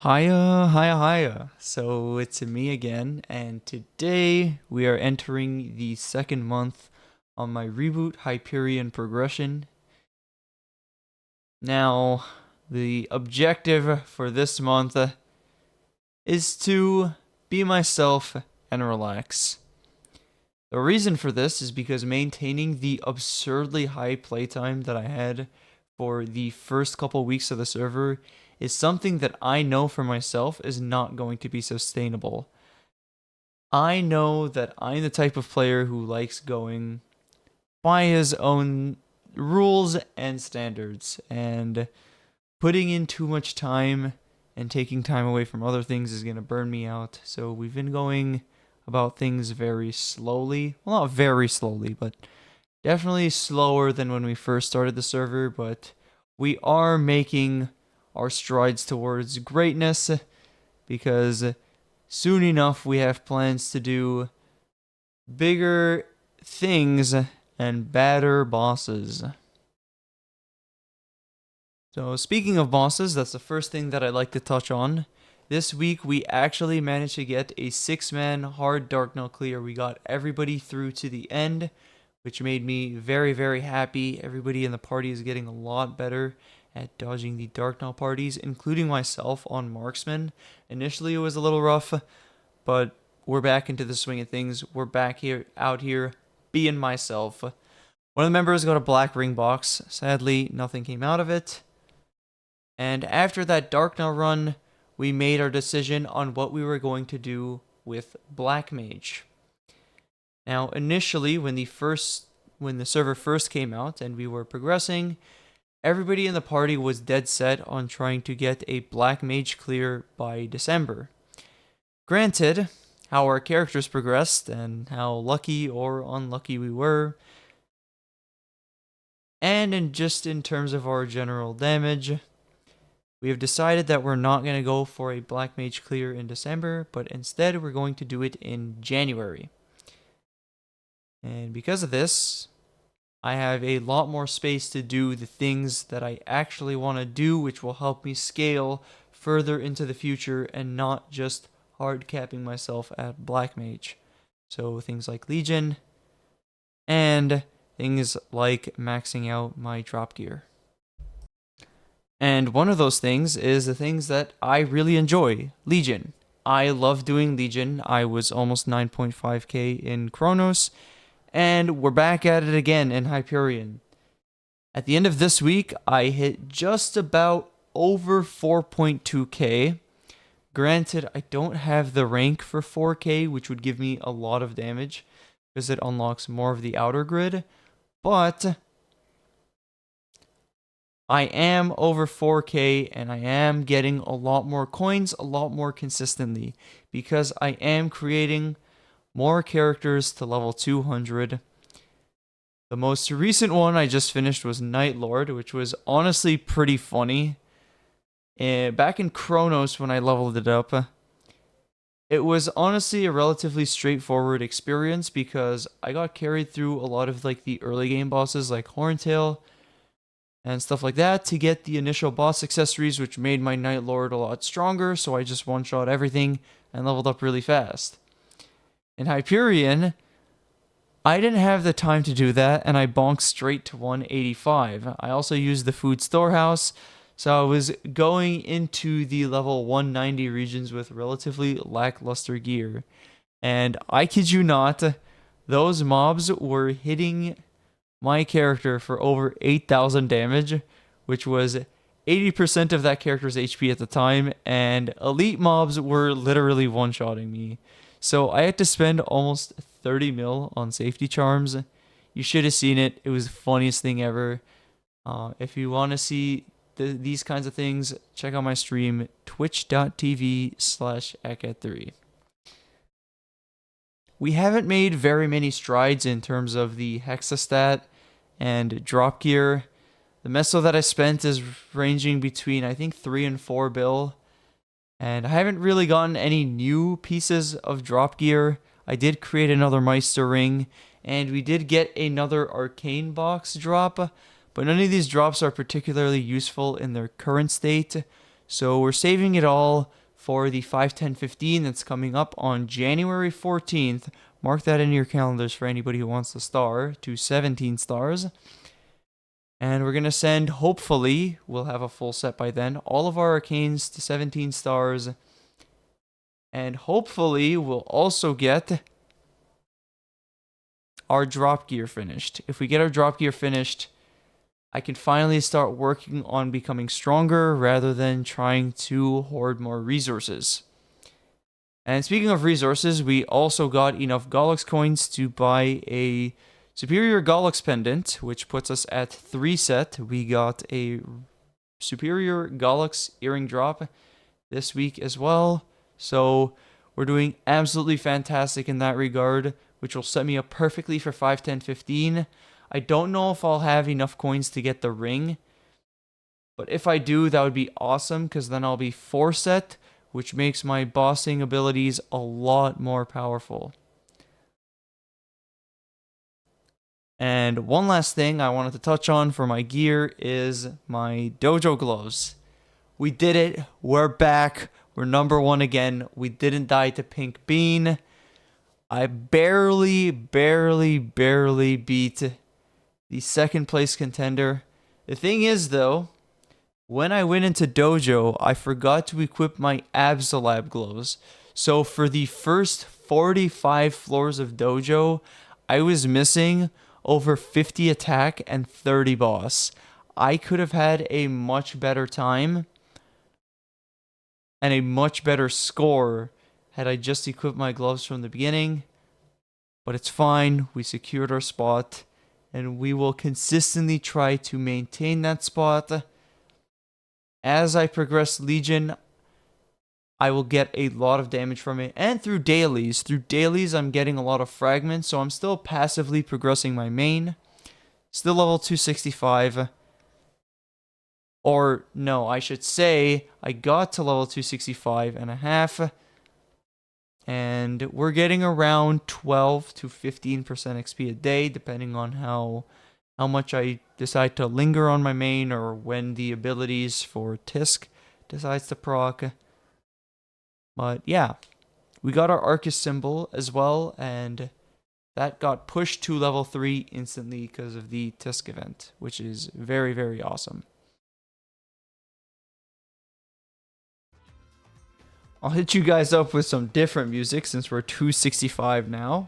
Hiya. So it's me again, and today we are entering the second month on my Reboot Hyperion progression. Now, the objective for this month is to be myself and relax. The reason for this is because maintaining the absurdly high playtime that I had for the first couple weeks of the server is something that I know for myself is not going to be sustainable. I know that I'm the type of player who likes going by his own rules and standards, and putting in too much time and taking time away from other things is going to burn me out. So we've been going about things very slowly. Well, not very slowly, but definitely slower than when we first started the server, but we are making our strides towards greatness, because soon enough we have plans to do bigger things and badder bosses. So speaking of bosses, that's the first thing that I'd like to touch on. This week we actually managed to get a 6-man hard Darknell clear. We got everybody through to the end, which made me very, very happy. Everybody in the party is getting a lot better at dodging the Darknell parties, including myself on Marksman. Initially it was a little rough, but we're back into the swing of things. We're back out here being myself. One of the members got a black ring box. Sadly, nothing came out of it. And after that Darknell run, we made our decision on what we were going to do with Black Mage. Now, initially, when the server first came out and we were progressing, everybody in the party was dead set on trying to get a Black Mage clear by December. Granted, how our characters progressed and how lucky or unlucky we were, and in terms of our general damage, we have decided that we're not going to go for a Black Mage clear in December, but instead we're going to do it in January. And because of this, I have a lot more space to do the things that I actually want to do, which will help me scale further into the future and not just hard capping myself at Black Mage. So things like Legion and things like maxing out my drop gear. And one of those things is the things that I really enjoy, Legion. I love doing Legion. I was almost 9.5k in Chronos, and we're back at it again in Hyperion. At the end of this week, I hit just about over 4.2k. Granted, I don't have the rank for 4k, which would give me a lot of damage, because it unlocks more of the outer grid, but I am over 4k, and I am getting a lot more coins a lot more consistently, because I am creating more characters to level 200. The most recent one I just finished was Night Lord, which was honestly pretty funny. Back in Chronos when I leveled it up, it was honestly a relatively straightforward experience, because I got carried through a lot of the early game bosses like Horntail and stuff like that to get the initial boss accessories, which made my Night Lord a lot stronger, so I just one-shot everything and leveled up really fast. In Hyperion, I didn't have the time to do that, and I bonked straight to 185. I also used the food storehouse, so I was going into the level 190 regions with relatively lackluster gear. And I kid you not, those mobs were hitting my character for over 8,000 damage, which was 80% of that character's HP at the time, and elite mobs were literally one-shotting me. So I had to spend almost 30 mil on safety charms. You should have seen it. It was the funniest thing ever. If you want to see these kinds of things, check out my stream, twitch.tv/Eket3. We haven't made very many strides in terms of the Hexa stat and drop gear. The meso that I spent is ranging between, I think, 3 and 4 bill. And I haven't really gotten any new pieces of drop gear. I did create another Meister ring, and we did get another Arcane box drop, but none of these drops are particularly useful in their current state, So we're saving it all for the 5-10-15 that's coming up on January 14th. Mark that in your calendars for anybody who wants the star to 17 stars. And we're going to send, hopefully, we'll have a full set by then, all of our Arcanes to 17 stars. And hopefully we'll also get our drop gear finished. If we get our drop gear finished, I can finally start working on becoming stronger rather than trying to hoard more resources. And speaking of resources, we also got enough Gollux coins to buy a Superior Gollux pendant, which puts us at 3 set. We got a Superior Gollux earring drop this week as well. So we're doing absolutely fantastic in that regard, which will set me up perfectly for 5-10-15. I don't know if I'll have enough coins to get the ring, but if I do, that would be awesome, because then I'll be 4 set, which makes my bossing abilities a lot more powerful. And one last thing I wanted to touch on for my gear is my Dojo gloves. We did it. We're back. We're number 1 again. We didn't die to Pink Bean. I barely beat the 2nd place contender. The thing is, though, when I went into Dojo, I forgot to equip my Absolab gloves. So for the first 45 floors of Dojo, I was missing over 50 attack and 30 boss. I could have had a much better time and a much better score had I just equipped my gloves from the beginning. But it's fine, we secured our spot, and we will consistently try to maintain that spot. As I progress Legion, I will get a lot of damage from it, and through dailies. Through dailies, I'm getting a lot of fragments, so I'm still passively progressing my main. Still level 265. Or, no, I should say, I got to level 265 and a half. And we're getting around 12 to 15% XP a day, depending on how much I decide to linger on my main, or when the abilities for Tisk decides to proc. But yeah, we got our Arcus symbol as well, and that got pushed to level 3 instantly because of the Tisk event, which is very, very awesome. I'll hit you guys up with some different music since we're 265 now.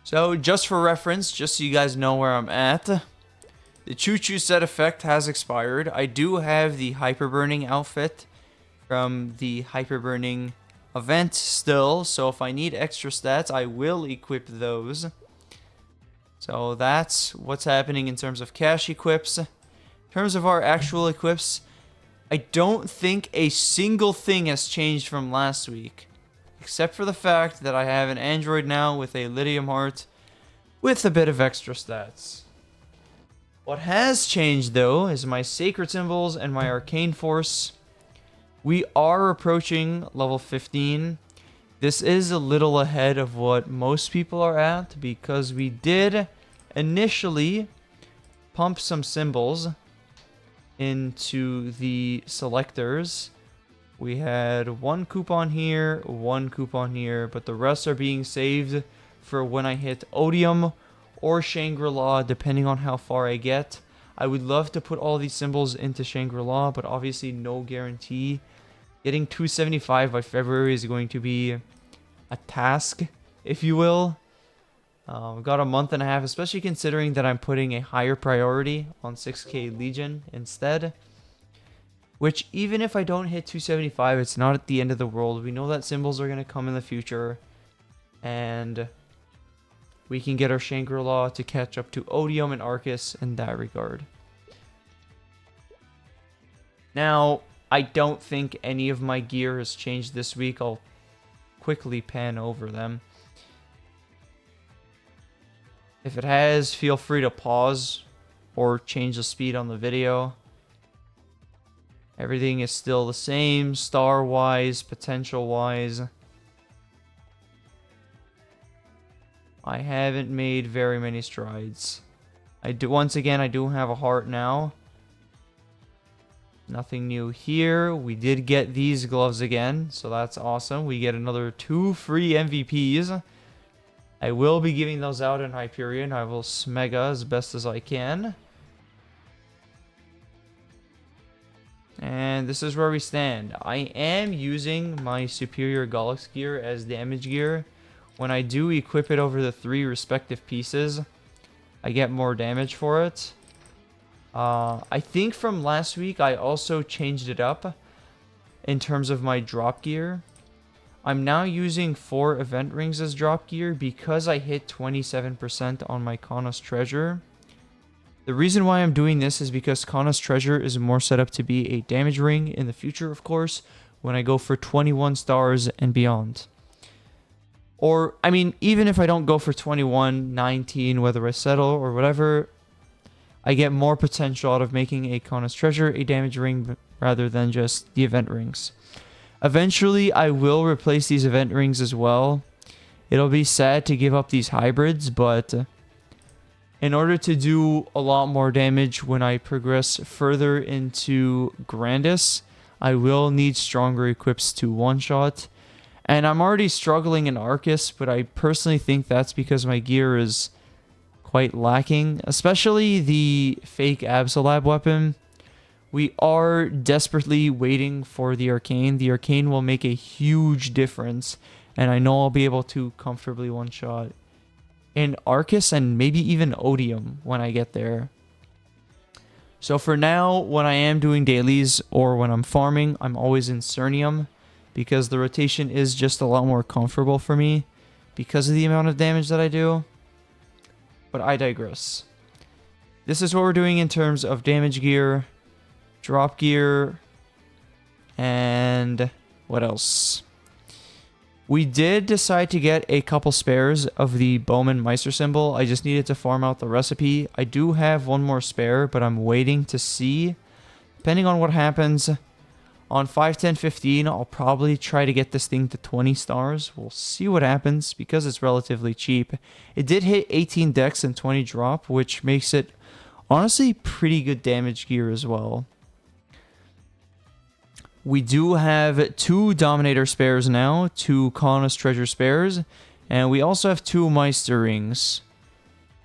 So just for reference, just so you guys know where I'm at, the Choo Choo set effect has expired. I do have the Hyper Burning outfit from the Hyper Burning event still, so if I need extra stats, I will equip those. So that's what's happening in terms of cash equips. In terms of our actual equips, I don't think a single thing has changed from last week, except for the fact that I have an android now with a Lydium heart with a bit of extra stats. What has changed, though, is my sacred symbols and my arcane force. We are approaching level 15. This is a little ahead of what most people are at, because we did initially pump some symbols into the selectors. We had 1 coupon here, 1 coupon here, but the rest are being saved for when I hit Odium or Shangri-La, depending on how far I get. I would love to put all these symbols into Shangri-La, but obviously no guarantee. Getting 275 by February is going to be a task, if you will. I've got a month and a half, especially considering that I'm putting a higher priority on 6k Legion instead. Which, even if I don't hit 275, it's not at the end of the world. We know that symbols are going to come in the future. And we can get our Shangri-La to catch up to Odium and Arcus in that regard. Now, I don't think any of my gear has changed this week. I'll quickly pan over them. If it has, feel free to pause or change the speed on the video. Everything is still the same, star-wise, potential-wise. I haven't made very many strides. Once again, I do have a heart now. Nothing new here. We did get these gloves again, so that's awesome. We get another 2 free MVPs. I will be giving those out in Hyperion. I will smega as best as I can. And this is where we stand. I am using my superior Gollux gear as damage gear. When I do equip it over the 3 respective pieces, I get more damage for it. I think from last week I also changed it up in terms of my drop gear. I'm now using 4 event rings as drop gear because I hit 27% on my Kana's treasure. The reason why I'm doing this is because Kana's treasure is more set up to be a damage ring in the future, of course, when I go for 21 stars and beyond. Or, I mean, even if I don't go for 21, 19, whether I settle or whatever, I get more potential out of making a Kana's treasure a damage ring rather than just the event rings. Eventually, I will replace these event rings as well. It'll be sad to give up these hybrids, but in order to do a lot more damage when I progress further into Grandis, I will need stronger equips to one-shot. And I'm already struggling in Arcus, but I personally think that's because my gear is quite lacking, especially the fake Absolab weapon. We are desperately waiting for the Arcane. The Arcane will make a huge difference, and I know I'll be able to comfortably one-shot in Arcus and maybe even Odium when I get there. So for now, when I am doing dailies or when I'm farming, I'm always in Cernium because the rotation is just a lot more comfortable for me because of the amount of damage that I do. But I digress. This is what we're doing in terms of damage gear, drop gear, and what else? We did decide to get a couple spares of the Bowman Meister symbol. I just needed to farm out the recipe. I do have one more spare, but I'm waiting to see. Depending on what happens, on 5, 10, 15, I'll probably try to get this thing to 20 stars. We'll see what happens because it's relatively cheap. It did hit 18 dex and 20 drop, which makes it honestly pretty good damage gear as well. We do have 2 Dominator spares now, 2 Kana's treasure spares, and we also have 2 Meister rings.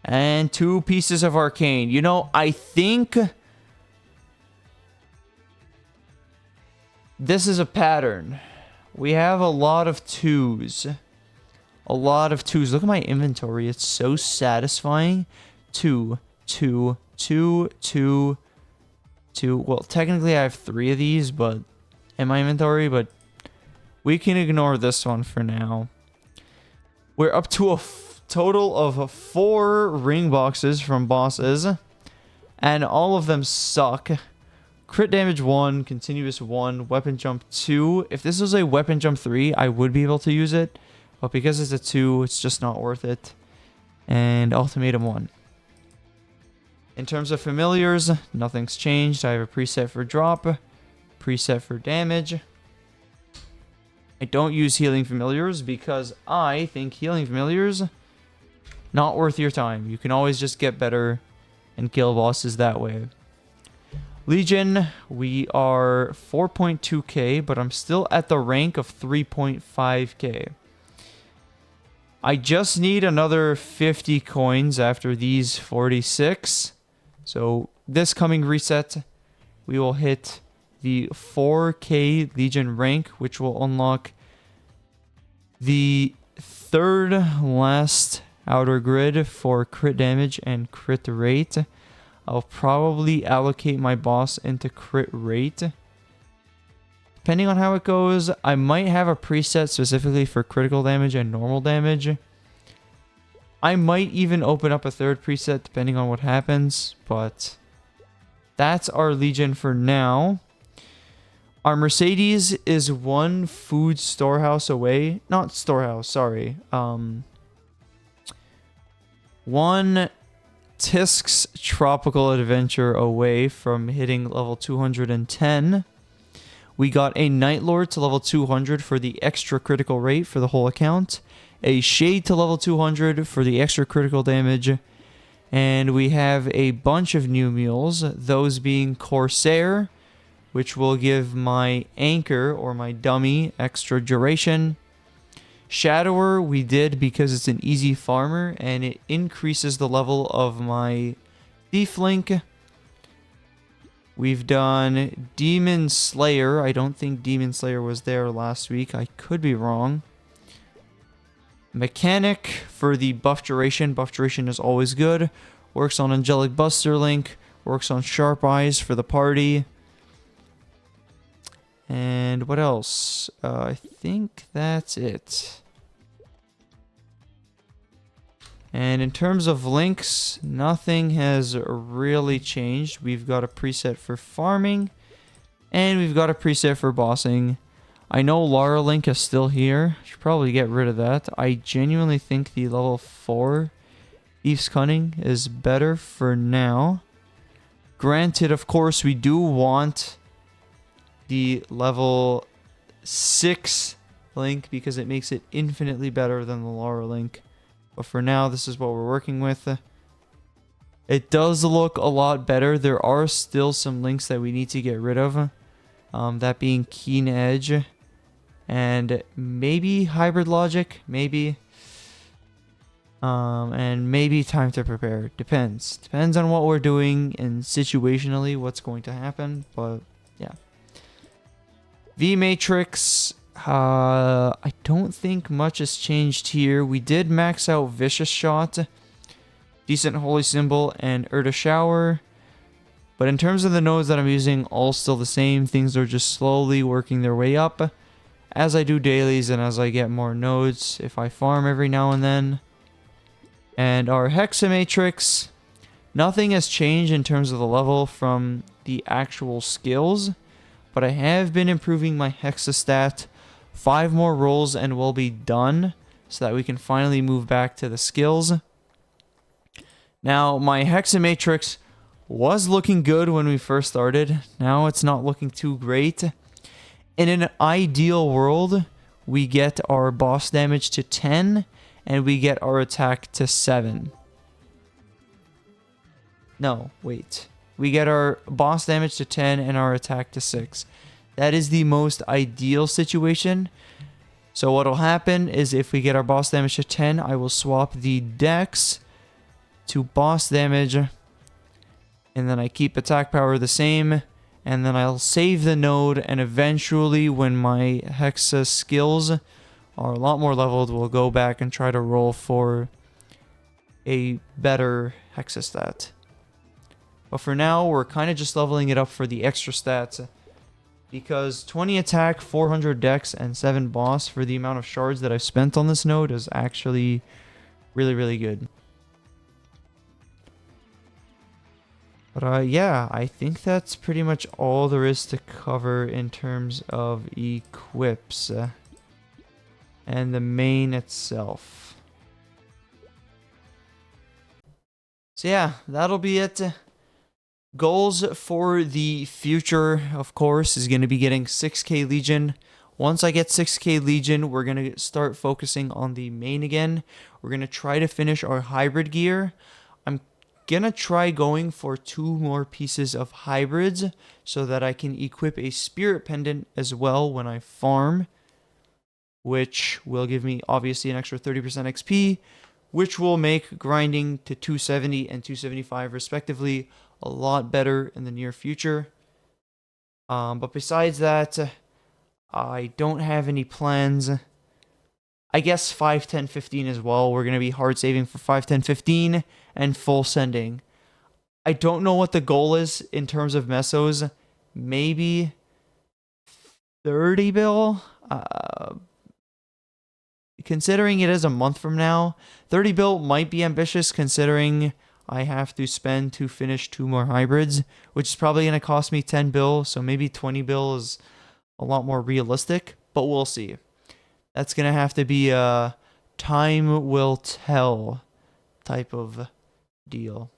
And 2 pieces of Arcane. You know, I think this is a pattern. We have a lot of 2s. A lot of 2s. Look at my inventory. It's so satisfying. 2, 2, 2, 2, 2. Well, technically I have 3 of these, but in my inventory, but we can ignore this one for now. We're up to a total of 4 ring boxes from bosses, and all of them suck. Crit damage 1, continuous 1, weapon jump 2. If this was a weapon jump 3, I would be able to use it, but because it's a 2, it's just not worth it. And ultimatum 1. In terms of familiars, nothing's changed. I have a preset for drop, preset for damage. I don't use healing familiars because I think healing familiars not worth your time. You can always just get better and kill bosses that way. Legion, we are 4.2k, but I'm still at the rank of 3.5k. I just need another 50 coins after these 46. So this coming reset, we will hit the 4k Legion rank, which will unlock the 3rd last outer grid for crit damage and crit rate. I'll probably allocate my boss into crit rate. Depending on how it goes, I might have a preset specifically for critical damage and normal damage. I might even open up a 3rd preset depending on what happens, but that's our Legion for now. Our Mercedes is 1 food storehouse away. Not storehouse, sorry. 1 Tisk's Tropical Adventure away from hitting level 210. We got a Night Lord to level 200 for the extra critical rate for the whole account. A Shade to level 200 for the extra critical damage. And we have a bunch of new mules, those being Corsair, which will give my anchor or my dummy extra duration. Shadower we did because it's an easy farmer and it increases the level of my thief link. We've done Demon Slayer. I don't think Demon Slayer was there last week. I could be wrong. Mechanic for the buff duration. Buff duration is always good. Works on Angelic Buster Link. Works on Sharp Eyes for the party. And what else? I think that's it. And in terms of links, nothing has really changed. We've got a preset for farming. And we've got a preset for bossing. I know Lara Link is still here. Should probably get rid of that. I genuinely think the level 4 Thief's Cunning is better for now. Granted, of course, we do want the level 6 Link because it makes it infinitely better than the Lara Link. But for now, this is what we're working with. It does look a lot better. There are still some links that we need to get rid of. That being Keen Edge. And maybe Hybrid Logic. Maybe. And maybe Time to Prepare. Depends. Depends on what we're doing and situationally what's going to happen. But yeah. V Matrix. I don't think much has changed here. We did max out Vicious Shot, Decent Holy Symbol, and Urta Shower. But in terms of the nodes that I'm using, all still the same. Things are just slowly working their way up as I do dailies and as I get more nodes if I farm every now and then. And our Hexa Matrix, nothing has changed in terms of the level from the actual skills. But I have been improving my Hexa stat. 5 more rolls and we'll be done so that we can finally move back to the skills. Now, my Hexa Matrix was looking good when we first started. Now it's not looking too great. In an ideal world, we get our boss damage to 10 and we get our attack to 7. No, wait. We get our boss damage to 10 and our attack to 6. That is the most ideal situation. So what will happen is if we get our boss damage to 10, I will swap the dex to boss damage. And then I keep attack power the same. And then I'll save the node. And eventually when my Hexa skills are a lot more leveled, we'll go back and try to roll for a better Hexa stat. But for now, we're kind of just leveling it up for the extra stats. Because 20 attack, 400 dex, and 7 boss for the amount of shards that I've spent on this node is actually really, really good. But yeah, I think that's pretty much all there is to cover in terms of equips. And the main itself. So yeah, that'll be it. Goals for the future, of course, is going to be getting 6k Legion. Once I get 6k Legion, we're going to start focusing on the main again. We're going to try to finish our hybrid gear. I'm going to try going for 2 more pieces of hybrids so that I can equip a spirit pendant as well when I farm, which will give me obviously an extra 30% XP, which will make grinding to 270 and 275 respectively a lot better in the near future. But besides that, I don't have any plans. I guess 5, 10, 15 as well. We're going to be hard saving for 5, 10, 15 and full sending. I don't know what the goal is in terms of mesos. Maybe 30 bill? Considering it is a month from now, 30 bill might be ambitious considering I have to spend to finish 2 more hybrids, which is probably going to cost me 10 bill, so maybe 20 bill is a lot more realistic, but we'll see. That's going to have to be a time will tell type of deal.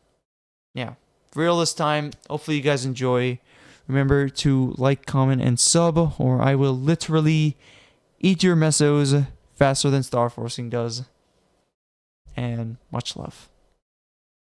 Yeah, real this time. Hopefully you guys enjoy. Remember to like, comment, and sub, or I will literally eat your mesos faster than Star Forcing does. And much love.